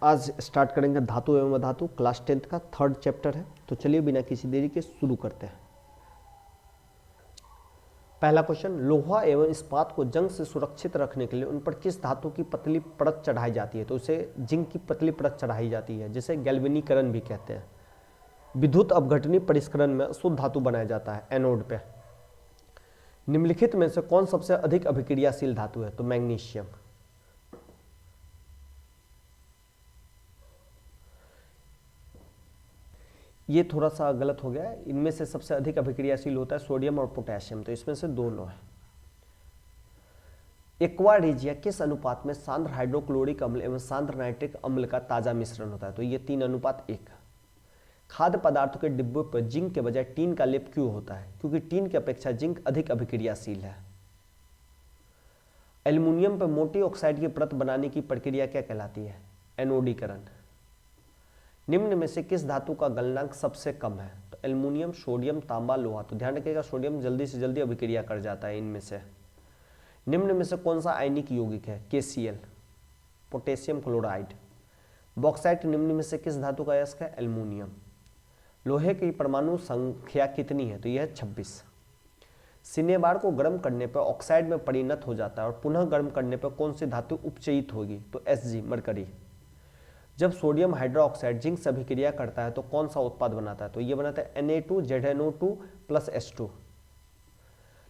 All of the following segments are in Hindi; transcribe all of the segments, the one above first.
आज स्टार्ट करेंगे धातु एवं अधातु, क्लास 10th का 3rd चैप्टर है। तो चलिए बिना किसी देरी के शुरू करते हैं। पहला क्वेश्चन, लोहा एवं इस्पात को जंग से सुरक्षित रखने के लिए उन पर किस धातु की पतली परत चढ़ाई जाती है? तो उसे जिंक की पतली परत चढ़ाई जाती है, जिसे गैल्वेनीकरण भी कहते हैं। विद्युत अपघटनी परिष्करण में शुद्ध धातु बनाया जाता है एनोड पे। निम्नलिखित में से कौन सबसे अधिक अभिक्रियाशील धातु है? तो मैग्नीशियम। ये थोड़ा सा गलत हो गया है, इनमें से सबसे अधिक अभिक्रियाशील होता है सोडियम और पोटेशियम, तो इसमें से दोनों है। एक्वा रेजिया किस अनुपात में सांद्र हाइड्रोक्लोरिक अम्ल एवं सांद्र नाइट्रिक अम्ल का ताजा मिश्रण होता है? तो ये 3:1। खाद्य पदार्थों के डिब्बों पर जिंक के बजाय टीन का लेप क्यों होता है? क्योंकि टीन की अपेक्षा जिंक अधिक अभिक्रियाशील है। एल्युमिनियम पर मोटी ऑक्साइड की परत बनाने की प्रक्रिया क्या कहलाती है? एनोडीकरण। निम्न में से किस धातु का गलनांक सबसे कम है? तो एल्युमिनियम, सोडियम, तांबा, लोहा। तो ध्यान रखिएगा सोडियम जल्दी से जल्दी अभिक्रिया कर जाता है इनमें से। निम्न में से कौन सा आयनिक यौगिक है? KCl, potassium chloride. बॉक्साइट निम्न में से किस धातु का अयस्क है? एल्युमिनियम। लोहे की परमाणु संख्या कितनी है? तो यह है 26। सिनेबार को गर्म करने पर ऑक्साइड में परिणत हो जाता है और पुनः गर्म करने पर कौन सी धातु उपचयित होगी? तो Hg, मरकरी। जब सोडियम हाइड्रोक्साइड जिंक से अभिक्रिया करता है तो कौन सा उत्पाद बनाता है? तो ये बनाता है Na2ZnO2 प्लस H2।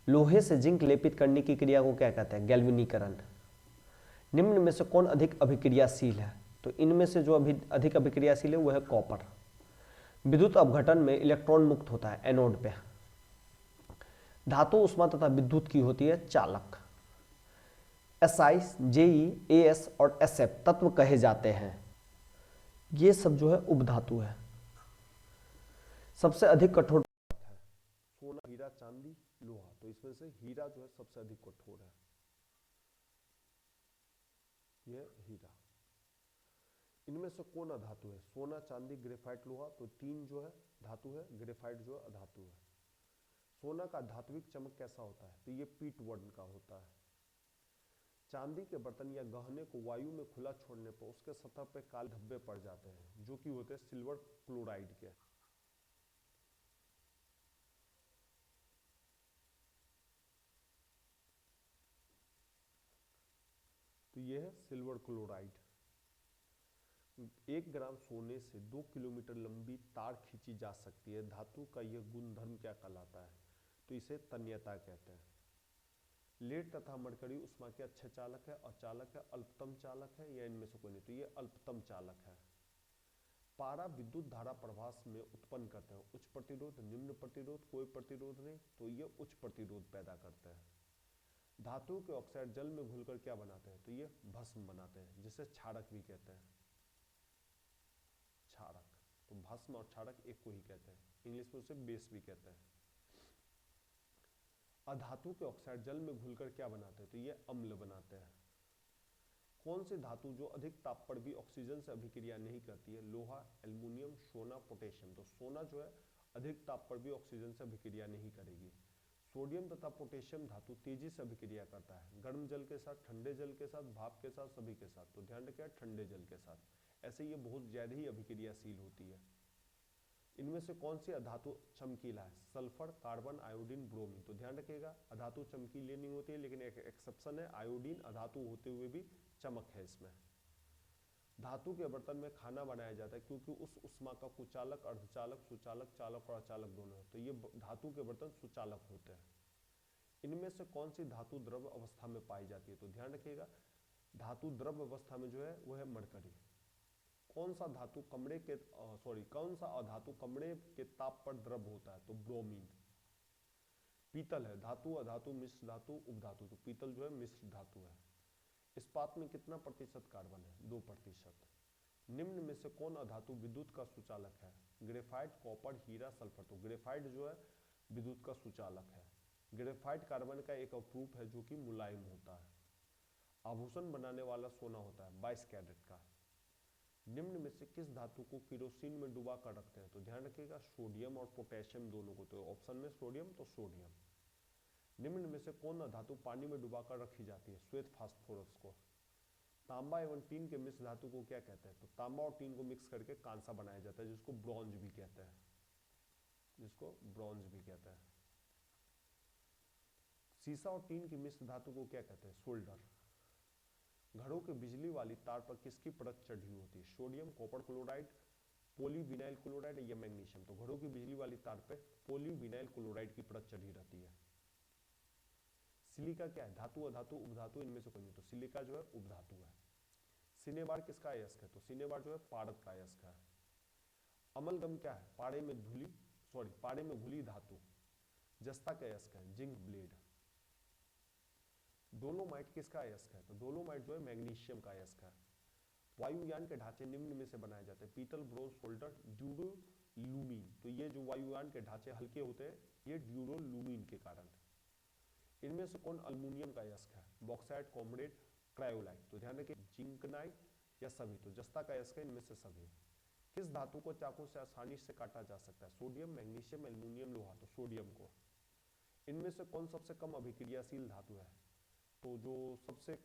लोहे से जिंक लेपित करने की क्रिया को क्या कहते हैं? गैल्वेनीकरण। निम्न में से कौन अधिक अभिक्रियाशील है? तो इनमें से जो अधिक अभिक्रियाशील है वो है कॉपर। विद्युत अपघटन में इलेक्ट्रॉन मुक्त होता है एनोड पे। धातु उष्मा तथा विद्युत की होती है चालक। SI, JE, AS और SF तत्व कहे जाते हैं। ये सब जो है उपधातु है। सबसे अधिक कठोर है सोना, हीरा, चांदी, लोहा। तो इसमें से हीरा जो है सबसे अधिक कठोर है, ये हीरा। इनमें से कौन अधातु है? सोना, चांदी, ग्रेफाइट, लोहा। तो 3 जो है धातु है, ग्रेफाइट जो है अधातु है। सोना का धात्विक चमक कैसा होता है? तो ये पीट वर्ण का होता है। चांदी के बर्तन या गहने को वायु में खुला छोड़ने पर उसके सतह पर काले धब्बे पड़ जाते हैं, जो कि होते हैं सिल्वर क्लोराइड के। तो ये है सिल्वर क्लोराइड। 1 ग्राम सोने से 2 किलोमीटर लंबी तार खींची जा सकती है। धातु का यह गुणधर्म क्या कहलाता है? तो इसे तन्यता कहते हैं। लेड तथा मरकरी उष्मा के अच्छे चालक है, अचालक है, अल्पतम चालक है, या इनमें से कोई नहीं? तो ये अल्पतम चालक है। पारा विद्युत धारा प्रवाह में उत्पन्न करते हैं उच्च प्रतिरोध, निम्न प्रतिरोध, कोई प्रतिरोध नहीं। तो ये उच्च प्रतिरोध पैदा करते हैं। धातु के ऑक्साइड जल में घुलकर क्या बनाते हैं? तो ये भस्म बनाते हैं, जिसे क्षारक भी कहते हैं। क्षारक, तो भस्म और क्षारक एक को ही कहते हैं, इंग्लिश में उसे बेस भी कहते हैं। अधातु के ऑक्साइड जल में घुलकर क्या बनाते हैं? तो ये अम्ल बनाते हैं। कौन सी धातु जो अधिक ताप पर भी ऑक्सीजन से अभिक्रिया नहीं करती है? लोहा, एल्युमिनियम, सोना, पोटेशियम। तो सोना जो है अधिक ताप पर भी ऑक्सीजन से अभिक्रिया नहीं करेगी। सोडियम तथा पोटेशियम धातु तेजी से अभिक्रिया करता है, गर्म जल के साथ, ठंडे जल के साथ, भाप के साथ, सभी के साथ। तो ध्यान रखिए ठंडे जल के साथ। ऐसे ये बहुत ज्यादा ही अभिक्रियाशील होती है। इनमें से कौन सी अधातु चमकीला है? Sulphur, carbon, iodine, bromine. तो ध्यान रखिएगा अधातु चमकीली नहीं होती है, लेकिन एक एक्सेप्शन है, आयोडीन अधातु होते हुए भी चमक है इसमें। धातु के बर्तन में खाना बनाया जाता है क्योंकि उस उष्मा का कुचालक, अर्धचालक, सुचालक, चालक और अचालक दोनों है। तो ये धातु के बर्तन सुचालक होते हैं। इनमें से कौन सी धातु द्रव अवस्था में पाई जाती है? तो ध्यान रखिएगा धातु द्रव अवस्था में जो है वो है मरकरी। कौन सा धातु कौन सा अधातु कमरे के ताप पर द्रव होता है? तो ब्रोमीन। पीतल है धातु, अधातु, मिश्र धातु, उपधातु। तो पीतल जो है मिश्र धातु है। इस्पात में कितना प्रतिशत कार्बन है? 2%। निम्न में से कौन अधातु विद्युत का सुचालक है? ग्रेफाइट, कॉपर, हीरा, सल्फर। तो ग्रेफाइट जो है विद्युत का सुचालक है। ग्रेफाइट कार्बन का एक अपरूप है जो कि मुलायम होता है। आभूषण बनाने वाला सोना होता है 22 कैरेट का। निम्न में से किस धातु को केरोसिन में डुबा कर रखते हैं? तो ध्यान रखिएगा सोडियम और पोटेशियम दोनों को। तो ऑप्शन में सोडियम, तो सोडियम। निम्न में से कौन धातु पानी में डुबाकर रखी जाती है? श्वेत फास्फोरस को। तांबा एवं टीन के मिश्र धातु को क्या कहते हैं? तो तांबा और टीन को मिक्स करके कांसा बनाया जाता है, जिसको ब्रॉन्ज भी कहते हैं, जिसको ब्रॉन्ज भी कहते हैं। सीसा और टीन की मिश्र धातु को क्या कहते हैं? सोल्डर। घड़ों के बिजली वाली तार पर किसकी परत चढ़ी होती है? Sodium, copper chloride, polyvinyl chloride या मैग्नीशियम? तो घड़ों की बिजली वाली तार पे पॉलीविनाइल क्लोराइड की परत चढ़ी रहती है। सिलिका क्या है? धातु, अधातु, उपधातु, इनमें से कोई नहीं। तो सिलिका जो है उपधातु है। सिनेबार किसका अयस्क है? तो सिनेबार जो है पारद का अयस्क है। अमलगम क्या है? पाड़े में घुली धातु। जस्ता का अयस्क है जिंक ब्लेड। डोलोमाइट किसका अयस्क है? तो डोलोमाइट जो है मैग्नीशियम का अयस्क है। वायुयान के ढांचे निम्न में से बनाए जाते हैं? पीतल, ब्रोंज, सोल्डर, ड्यूरोलुमीन। तो ये जो वायुयान के ढांचे हल्के होते हैं, ये ड्यूरोलुमीन के कारण। इनमें से कौन अल्युमिनियम का अयस्क है? Bauxite, comrade, cryolite. तो ध्यान रखिए जिंकनाइट या सभी। तो जस्ता का अयस्क है इनमें से सभी। किस धातु को चाकू से आसानी से काटा जा सकता है? सोडियम, मैग्नीशियम, एल्युमिनियम, लोहा। तो सोडियम को। इनमें से कौन सबसे कम अभिक्रियाशील धातु है? तो जो सबसे